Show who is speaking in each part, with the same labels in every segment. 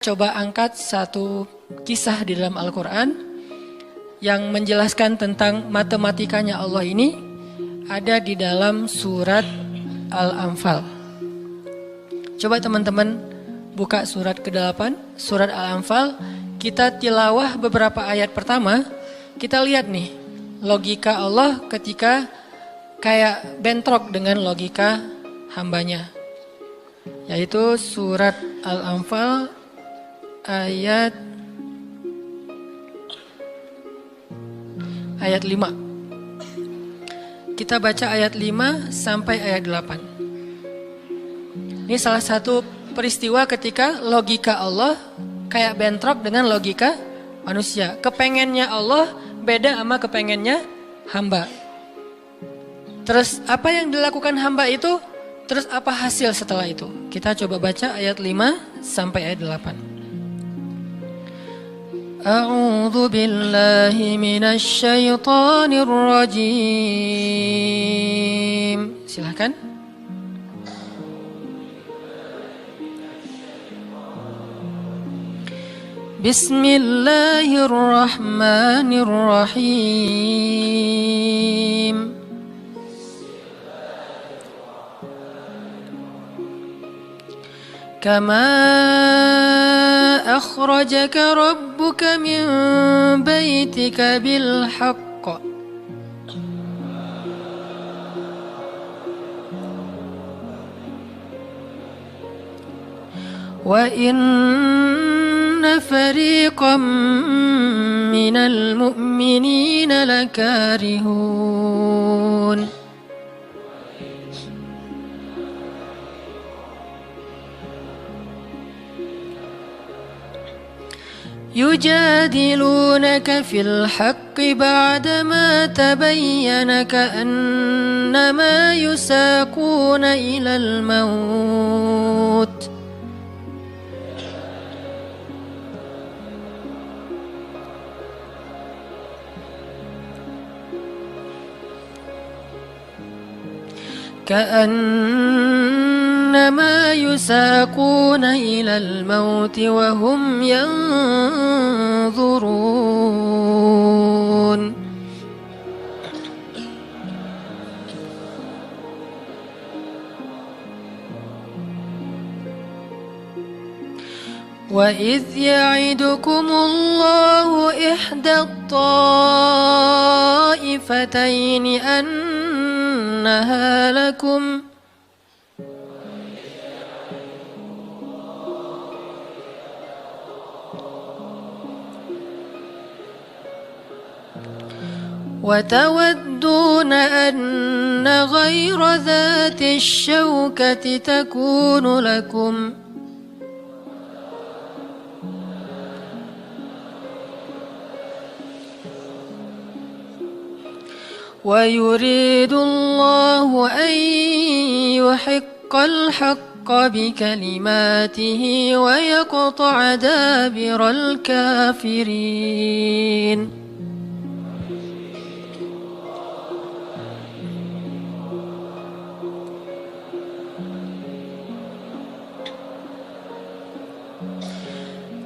Speaker 1: Coba angkat satu kisah di dalam Al-Quran yang menjelaskan tentang matematikanya Allah ini ada di dalam surat Al-Anfal. Coba teman-teman buka surat ke-8, surat Al-Anfal. Kita tilawah beberapa ayat pertama. Kita lihat nih logika Allah ketika kayak bentrok dengan logika hambanya. Yaitu surat Al-Anfal ayat 5. Kita baca ayat 5 sampai ayat 8. Ini salah satu peristiwa ketika logika Allah kayak bentrok dengan logika manusia. Kepengennya Allah beda sama kepengennya hamba. Terus apa yang dilakukan hamba itu? Terus apa hasil setelah itu? Kita coba baca ayat 5 sampai ayat 8. A'udzu billahi minasy syaithanir rajim. Silakan. Bismillahirrahmanirrahim. Kama akhrajaka rabbuka min baitika bil haqq wa inna fariqam minal mu'minina lakarihun. يجادلونك في الحق بعدما تبين كأنما يساقون إلى الموت كأنما يساقون إلى الموت وهم ينظرون. وإذ يعدكم الله إحدى الطائفتين أنها لكم وتودون أن غير ذات الشوكة تكون لكم ويريد الله أن يحق الحق بكلماته ويقطع دابر الكافرين.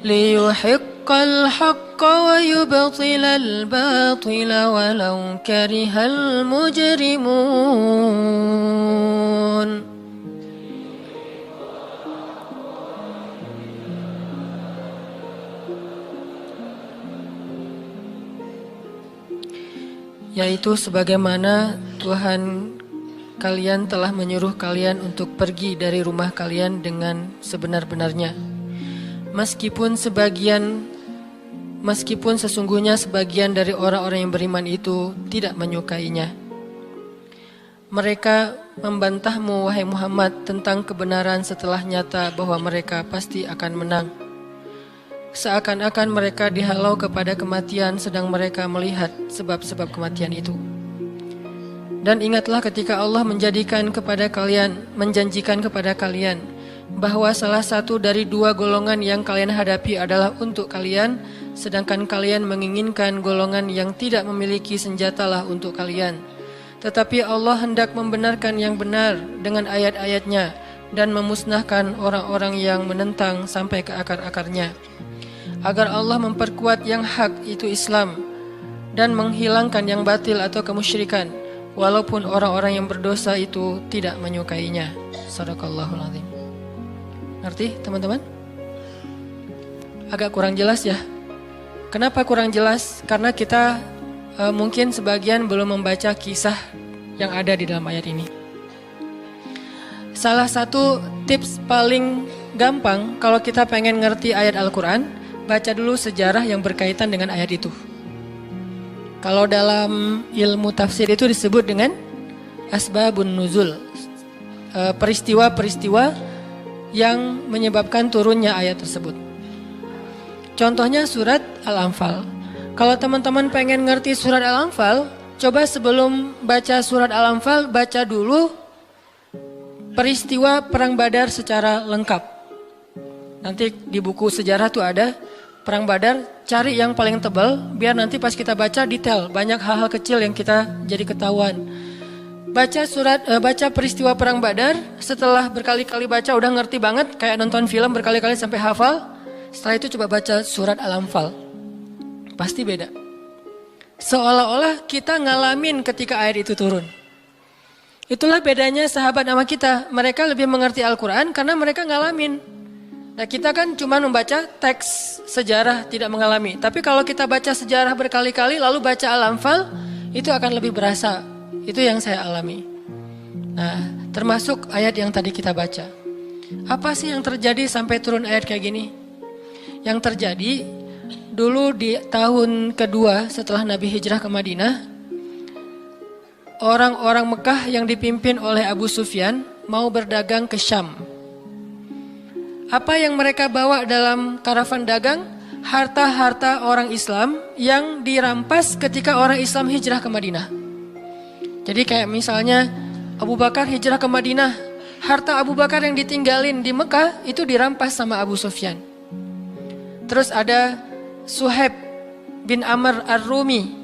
Speaker 1: ليحق الحق ويبطل الباطل ولو كره المجرمون. Yaitu sebagaimana Tuhan kalian telah menyuruh kalian untuk pergi dari rumah kalian dengan sebenar-benarnya. Meskipun sesungguhnya sebagian dari orang-orang yang beriman itu tidak menyukainya. Mereka membantahmu wahai Muhammad tentang kebenaran setelah nyata bahwa mereka pasti akan menang. Seakan-akan mereka dihalau kepada kematian sedang mereka melihat sebab-sebab kematian itu. Dan ingatlah ketika Allah menjanjikan kepada kalian bahwa salah satu dari dua golongan yang kalian hadapi adalah untuk kalian, sedangkan kalian menginginkan golongan yang tidak memiliki senjatalah untuk kalian. Tetapi Allah hendak membenarkan yang benar dengan ayat-ayatnya dan memusnahkan orang-orang yang menentang sampai ke akar-akarnya. Agar Allah memperkuat yang hak, itu Islam, dan menghilangkan yang batil atau kemusyrikan, walaupun orang-orang yang berdosa itu tidak menyukainya. Shadaqallahul azim. Ngerti teman-teman? Agak kurang jelas ya. Kenapa kurang jelas? Karena kita mungkin sebagian belum membaca kisah yang ada di dalam ayat ini. Salah satu tips paling gampang kalau kita pengen ngerti ayat Al-Quran, baca dulu sejarah yang berkaitan dengan ayat itu. Kalau dalam ilmu tafsir itu disebut dengan asbabun nuzul, peristiwa-peristiwa yang menyebabkan turunnya ayat tersebut. Contohnya surat Al-Anfal. Kalau teman-teman pengen ngerti surat Al-Anfal, coba sebelum baca surat Al-Anfal, baca dulu peristiwa Perang Badar secara lengkap. Nanti di buku sejarah tuh ada Perang Badar, cari yang paling tebal, biar nanti pas kita baca detail, banyak hal-hal kecil yang kita jadi ketahuan. Baca peristiwa Perang Badar, setelah berkali-kali baca udah ngerti banget, kayak nonton film berkali-kali sampai hafal. Setelah itu coba baca surat Al-Anfal. Pasti beda. Seolah-olah kita ngalamin ketika ayat itu turun. Itulah bedanya sahabat sama kita. Mereka lebih mengerti Al-Quran karena mereka ngalamin. Nah kita kan cuma membaca teks sejarah, tidak mengalami. Tapi kalau kita baca sejarah berkali-kali lalu baca Al-Anfal, itu akan lebih berasa. Itu yang saya alami. Nah termasuk ayat yang tadi kita baca. Apa sih yang terjadi sampai turun ayat kayak gini? Yang terjadi dulu di tahun kedua setelah Nabi hijrah ke Madinah, orang-orang Mekah yang dipimpin oleh Abu Sufyan mau berdagang ke Syam. Apa yang mereka bawa dalam karavan dagang? Harta-harta orang Islam yang dirampas ketika orang Islam hijrah ke Madinah. Jadi kayak misalnya Abu Bakar hijrah ke Madinah, harta Abu Bakar yang ditinggalin di Mekah itu dirampas sama Abu Sufyan. Terus ada Suhaib bin Amr Ar-Rumi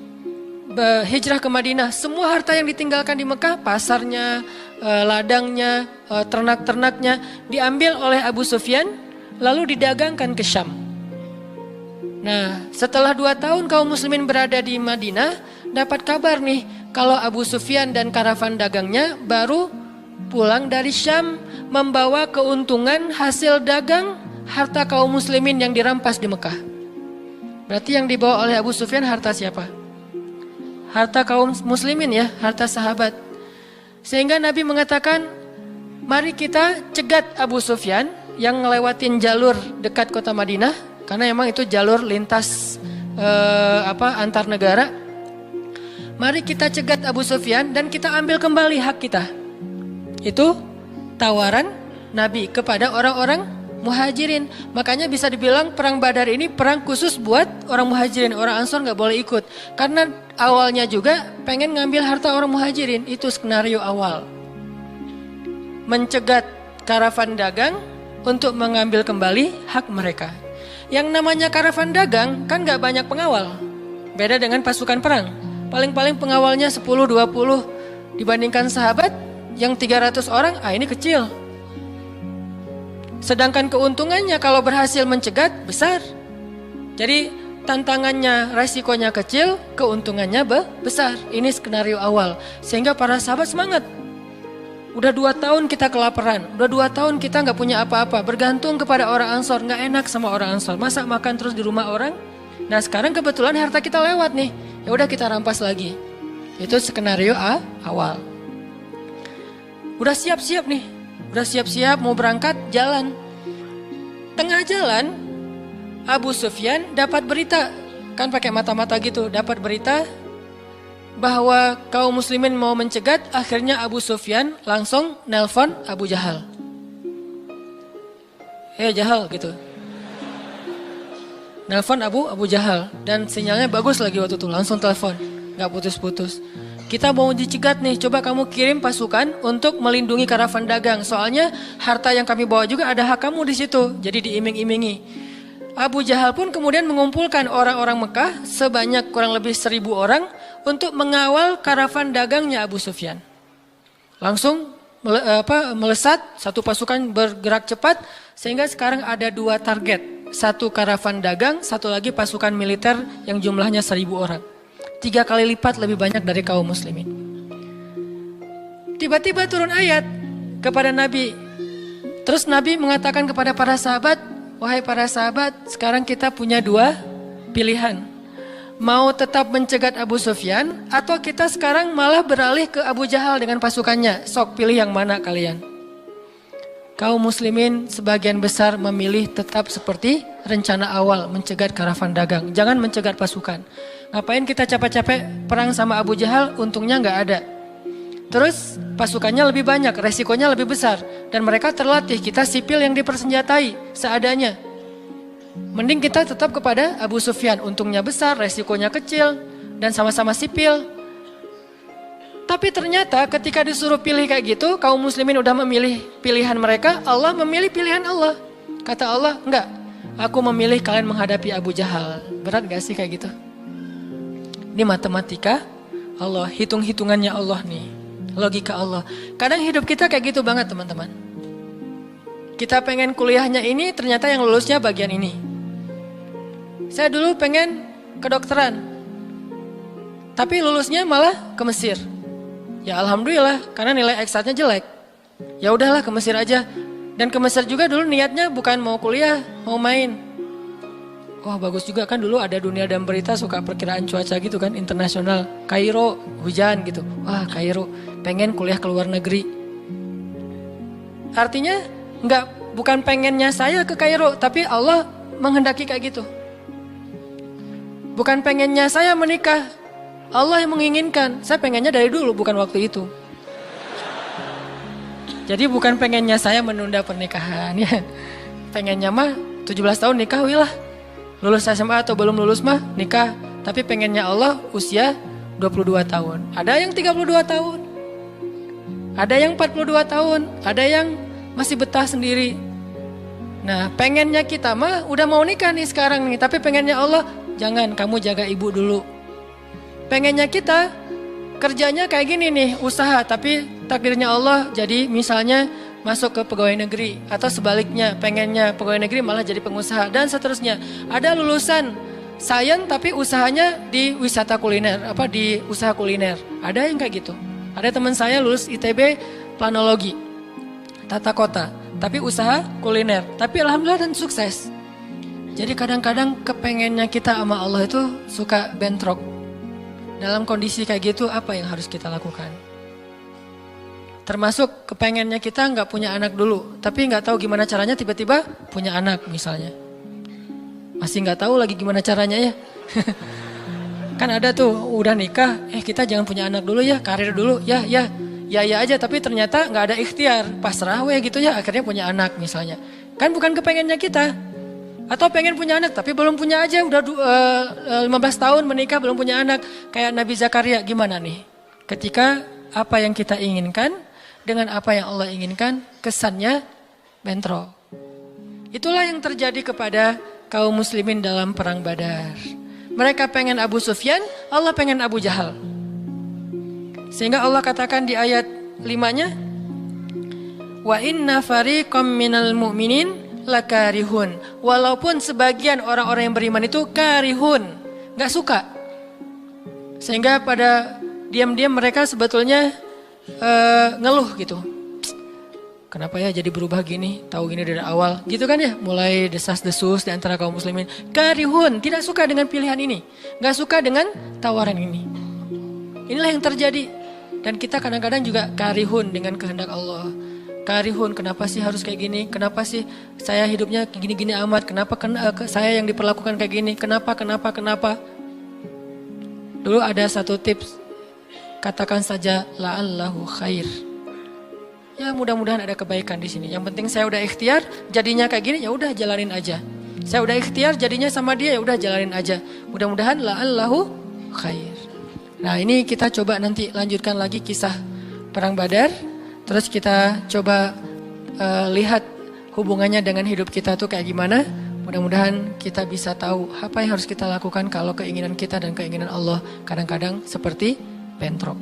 Speaker 1: hijrah ke Madinah, semua harta yang ditinggalkan di Mekah, pasarnya, ladangnya, ternak-ternaknya diambil oleh Abu Sufyan lalu didagangkan ke Syam. Nah setelah 2 tahun kaum muslimin berada di Madinah, dapat kabar nih kalau Abu Sufyan dan karavan dagangnya baru pulang dari Syam membawa keuntungan hasil dagang harta kaum muslimin yang dirampas di Mekah. Berarti yang dibawa oleh Abu Sufyan harta siapa? Harta kaum muslimin ya, harta sahabat. Sehingga Nabi mengatakan, mari kita cegat Abu Sufyan yang ngelewatin jalur dekat kota Madinah, karena emang itu jalur lintas antar negara. Mari kita cegat Abu Sufyan dan kita ambil kembali hak kita. Itu tawaran Nabi kepada orang-orang Muhajirin. Makanya bisa dibilang perang Badar ini perang khusus buat orang Muhajirin. Orang Ansor gak boleh ikut. Karena awalnya juga pengen ngambil harta orang Muhajirin. Itu skenario awal. Mencegat karavan dagang untuk mengambil kembali hak mereka. Yang namanya karavan dagang kan gak banyak pengawal. Beda dengan pasukan perang. Paling-paling pengawalnya 10-20. Dibandingkan sahabat yang 300 orang, ini kecil. Sedangkan keuntungannya kalau berhasil mencegat besar. Jadi tantangannya, resikonya kecil, keuntungannya besar. Ini skenario awal. Sehingga para sahabat semangat. Udah 2 tahun kita kelaparan. Udah 2 tahun kita gak punya apa-apa. Bergantung kepada orang Ansor. Gak enak sama orang Ansor. Masa makan terus di rumah orang? Nah sekarang kebetulan harta kita lewat nih. Ya udah kita rampas lagi. Itu skenario awal. Udah siap-siap nih. Udah siap-siap mau berangkat jalan. Tengah jalan Abu Sufyan dapat berita, kan pakai mata-mata gitu, dapat berita bahwa kaum muslimin mau mencegat. Akhirnya Abu Sufyan langsung nelpon Abu Jahal. Jahal gitu. Nelpon Abu Jahal dan sinyalnya bagus lagi waktu itu, langsung telepon, nggak putus-putus. Kita mau dicegat nih, coba kamu kirim pasukan untuk melindungi karavan dagang. Soalnya harta yang kami bawa juga ada hak kamu di situ. Jadi diiming-imingi. Abu Jahal pun kemudian mengumpulkan orang-orang Mekah sebanyak kurang lebih 1.000 orang untuk mengawal karavan dagangnya Abu Sufyan. Langsung melesat, satu pasukan bergerak cepat, sehingga sekarang ada 2 target. Satu karavan dagang, satu lagi pasukan militer yang jumlahnya 1.000 orang. 3 kali lipat lebih banyak dari kaum muslimin. Tiba-tiba turun ayat kepada Nabi. Terus Nabi mengatakan kepada para sahabat, wahai para sahabat, sekarang kita punya 2 pilihan. Mau tetap mencegat Abu Sufyan, atau kita sekarang malah beralih ke Abu Jahal dengan pasukannya. Sok pilih yang mana kalian. Kaum muslimin sebagian besar memilih tetap seperti rencana awal, mencegat karavan dagang. Jangan mencegat pasukan. Ngapain kita capek-capek perang sama Abu Jahal, untungnya nggak ada. Terus pasukannya lebih banyak, resikonya lebih besar. Dan mereka terlatih, kita sipil yang dipersenjatai seadanya. Mending kita tetap kepada Abu Sufyan, untungnya besar, resikonya kecil, dan sama-sama sipil. Tapi ternyata ketika disuruh pilih kayak gitu, kaum muslimin udah memilih pilihan mereka, Allah memilih pilihan Allah. Kata Allah, enggak, aku memilih kalian menghadapi Abu Jahal. Berat gak sih kayak gitu? Ini matematika Allah, hitung-hitungannya Allah nih, logika Allah. Kadang hidup kita kayak gitu banget teman-teman. Kita pengen kuliahnya ini, ternyata yang lulusnya bagian ini. Saya dulu pengen kedokteran, tapi lulusnya malah ke Mesir. Ya alhamdulillah, karena nilai eksatnya jelek. Ya udahlah ke Mesir aja. Dan ke Mesir juga dulu niatnya bukan mau kuliah, mau main. Wah bagus juga kan, dulu ada Dunia dan Berita suka perkiraan cuaca gitu kan, internasional. Kairo hujan gitu. Wah Kairo, pengen kuliah ke luar negeri. Artinya bukan pengennya saya ke Kairo, tapi Allah menghendaki kayak gitu. Bukan pengennya saya menikah, Allah yang menginginkan. Saya pengennya dari dulu, bukan waktu itu. Jadi bukan pengennya saya menunda pernikahan ya. Pengennya mah 17 tahun nikah wilah. Lulus SMA atau belum lulus mah nikah. Tapi pengennya Allah usia 22 tahun. Ada yang 32 tahun. Ada yang 42 tahun. Ada yang masih betah sendiri. Nah pengennya kita mah udah mau nikah nih sekarang nih. Tapi pengennya Allah, jangan, kamu jaga ibu dulu. Pengennya kita kerjanya kayak gini nih, usaha, tapi takdirnya Allah jadi misalnya masuk ke pegawai negeri, atau sebaliknya pengennya pegawai negeri malah jadi pengusaha, dan seterusnya. Ada lulusan sains tapi usahanya di wisata kuliner, di usaha kuliner. Ada yang kayak gitu. Ada teman saya lulus ITB planologi, tata kota, tapi usaha kuliner, tapi alhamdulillah dan sukses. Jadi kadang-kadang kepengennya kita sama Allah itu suka bentrok. Dalam kondisi kayak gitu apa yang harus kita lakukan? Termasuk kepengennya kita nggak punya anak dulu, tapi nggak tahu gimana caranya tiba-tiba punya anak misalnya. Masih nggak tahu lagi gimana caranya ya. Kan ada tuh udah nikah, kita jangan punya anak dulu ya, karir dulu ya aja, tapi ternyata nggak ada ikhtiar, pasrah gitu ya, akhirnya punya anak misalnya. Kan bukan kepengennya kita. Atau pengen punya anak tapi belum punya aja, udah 15 tahun menikah belum punya anak. Kayak Nabi Zakaria, gimana nih? Ketika apa yang kita inginkan dengan apa yang Allah inginkan, kesannya bentrok. Itulah yang terjadi kepada kaum muslimin dalam perang Badar. Mereka pengen Abu Sufyan, Allah pengen Abu Jahal. Sehingga Allah katakan di ayat 5-nya, wa inna fariqam minal mu'minin lakarihun. Walaupun sebagian orang-orang yang beriman itu karihun, gak suka. Sehingga pada diam-diam mereka sebetulnya ngeluh gitu. Kenapa ya jadi berubah gini, tahu gini dari awal gitu kan ya. Mulai desas-desus di antara kaum muslimin. Karihun, tidak suka dengan pilihan ini, gak suka dengan tawaran ini. Inilah yang terjadi. Dan kita kadang-kadang juga karihun dengan kehendak Allah. Karihun, kenapa sih harus kayak gini? Kenapa sih saya hidupnya gini-gini amat? Kenapa saya yang diperlakukan kayak gini? Kenapa? Dulu ada satu tips, katakan saja la'allahu khair. Ya mudah-mudahan ada kebaikan di sini. Yang penting saya udah ikhtiar, jadinya kayak gini, ya udah jalanin aja. Saya udah ikhtiar, jadinya sama dia, ya udah jalanin aja. Mudah-mudahan la'allahu khair. Nah ini kita coba nanti lanjutkan lagi kisah perang Badar. Terus kita coba lihat hubungannya dengan hidup kita tuh kayak gimana. Mudah-mudahan kita bisa tahu apa yang harus kita lakukan kalau keinginan kita dan keinginan Allah kadang-kadang seperti bentrok.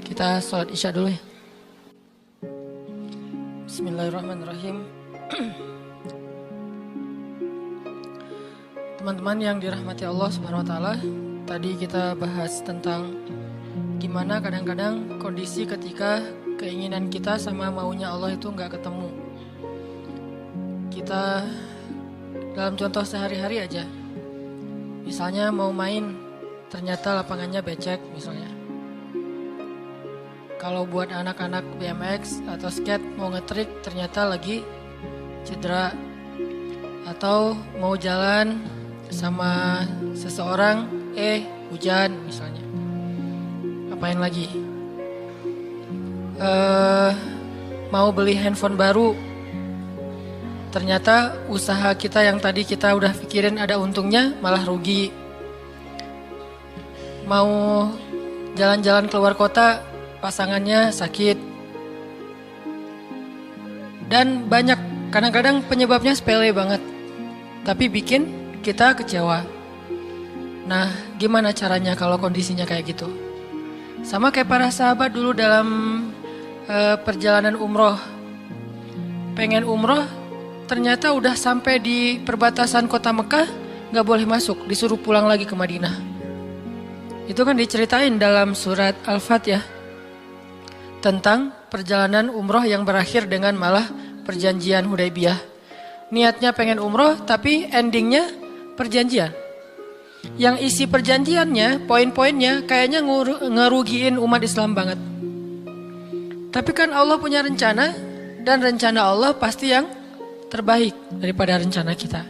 Speaker 1: Kita sholat isya dulu ya. Bismillahirrahmanirrahim. Teman-teman yang dirahmati Allah Subhanahu wa taala, tadi kita bahas tentang gimana kadang-kadang kondisi ketika keinginan kita sama maunya Allah itu nggak ketemu. Kita dalam contoh sehari-hari aja, misalnya mau main, ternyata lapangannya becek misalnya. Kalau buat anak-anak BMX atau skate mau ngetrik, ternyata lagi cedera. Atau mau jalan sama seseorang, hujan misalnya. Apain lagi? Mau beli handphone baru, ternyata usaha kita yang tadi kita udah pikirin ada untungnya malah rugi. Mau jalan-jalan keluar kota, pasangannya sakit. Dan banyak, kadang-kadang penyebabnya sepele banget, tapi bikin kita kecewa. Nah, gimana caranya kalau kondisinya kayak gitu? Sama kayak para sahabat dulu dalam perjalanan umroh. Pengen umroh, ternyata udah sampai di perbatasan kota Mekah, gak boleh masuk, disuruh pulang lagi ke Madinah. Itu kan diceritain dalam surat Al-Fatihah tentang perjalanan umroh yang berakhir dengan malah perjanjian Hudaybiyah. Niatnya pengen umroh, tapi endingnya perjanjian. Yang isi perjanjiannya, poin-poinnya kayaknya ngerugiin umat Islam banget. Tapi kan Allah punya rencana, dan rencana Allah pasti yang terbaik daripada rencana kita.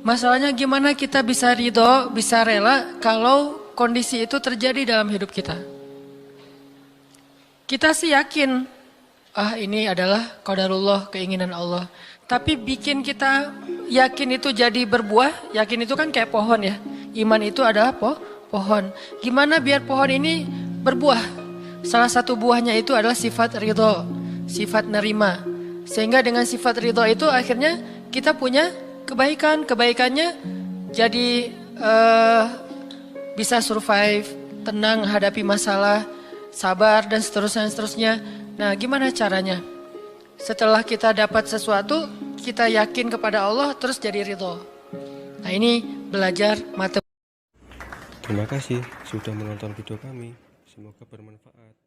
Speaker 1: Masalahnya gimana kita bisa ridho, bisa rela kalau kondisi itu terjadi dalam hidup kita. Kita sih yakin, ini adalah qadarullah, keinginan Allah. Tapi bikin kita yakin itu jadi berbuah, yakin itu kan kayak pohon ya. Iman itu adalah pohon. Gimana biar pohon ini berbuah? Salah satu buahnya itu adalah sifat ridho, sifat nerima. Sehingga dengan sifat ridho itu akhirnya kita punya kebaikan. Kebaikannya jadi bisa survive, tenang hadapi masalah, sabar dan seterusnya. Nah, gimana caranya? Setelah kita dapat sesuatu, kita yakin kepada Allah, terus jadi ridho. Nah, ini belajar matematika.
Speaker 2: Terima kasih sudah menonton video kami. Semoga bermanfaat.